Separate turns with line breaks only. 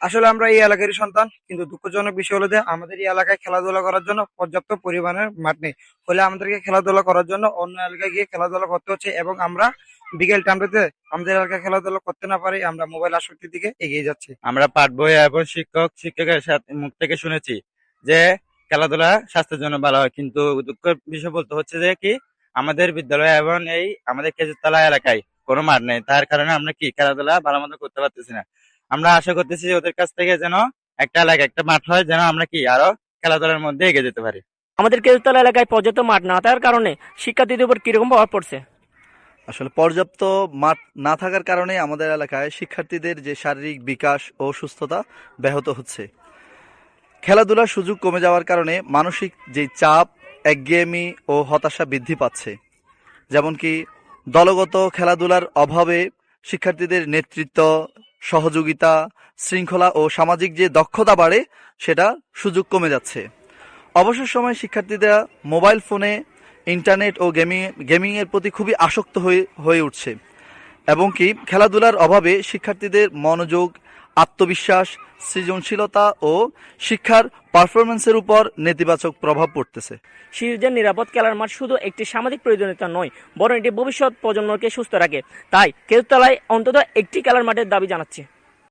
আসলে আমরা এই এলাকারই সন্তান, কিন্তু দুঃখজনক বিষয় হলো যে আমাদের এই এলাকায় খেলাধুলা করার জন্য পর্যাপ্ত পরিমাণের মাঠ নেই। ফলে আমাদেরকে খেলাধুলা করার জন্য অন্য এলাকায় গিয়ে খেলাধুলা করতে হচ্ছে, এবং আমরা বিকেল টাইমটাতে আমাদের এলাকায় খেলাধুলা করতে না পারি আমরা মোবাইল আসক্তির দিকে এগিয়ে যাচ্ছি।
আমরা পাঠ বই এবং শিক্ষকের সাথে মুখ থেকে শুনেছি যে খেলাধুলা স্বাস্থ্যের জন্য ভালো হয়, কিন্তু দুঃখের বিষয় বলতে হচ্ছে যে কি আমাদের বিদ্যালয় এবং এই আমাদের খেজুরতলা এলাকায় কোনো মাঠ নেই, তার কারণে আমরা কি খেলাধুলা ভালো মতো করতে পারতেছি না। আমরা আশা করতেছি যে ওদের কাছ থেকে যেন একটা এলাকা একটা মাঠ হয়, যেন আমরা কি আরো খেলাধুলার মধ্যে এগিয়ে যেতে পারি।
আমাদের কেতুতলা এলাকায় পর্যাপ্ত মাঠ না থাকার কারণে শিক্ষার্থীদের উপর কিরকম প্রভাব পড়ছে?
আসলে পর্যাপ্ত মাঠ না থাকার কারণে আমাদের এলাকায় শিক্ষার্থীদের যে শারীরিক বিকাশ ও সুস্থতা ব্যাহত হচ্ছে। খেলাধুলার সুযোগ কমে যাওয়ার কারণে মানসিক যে চাপ, একঘেয়েমি ও হতাশা বৃদ্ধি পাচ্ছে। যেমন কি দলগত খেলাধুলার অভাবে শিক্ষার্থীদের নেতৃত্ব, সহযোগিতা, শৃঙ্খলা ও সামাজিক যে দক্ষতা বাড়ে, সেটা সুযোগ কমে যাচ্ছে। অবসর সময় শিক্ষার্থীরা মোবাইল ফোনে, ইন্টারনেট ও গেমিং এর প্রতি খুবই আসক্ত হয়ে উঠছে, এবং কি খেলাধুলার অভাবে শিক্ষার্থীদের মনোযোগ, আত্মবিশ্বাস, সৃজনশীলতা ও শিক্ষার পারফরমেন্সের উপর নেতিবাচক প্রভাব পড়তেছে।
শিশুদের নিরাপদ খেলার মাঠ শুধু একটি সামাজিক প্রয়োজনীয়তা নয়, বরং এটি ভবিষ্যৎ প্রজন্মকে সুস্থ রাখে। তাই কেতুতলায় অন্তত একটি খেলার মাঠের দাবি জানাচ্ছি।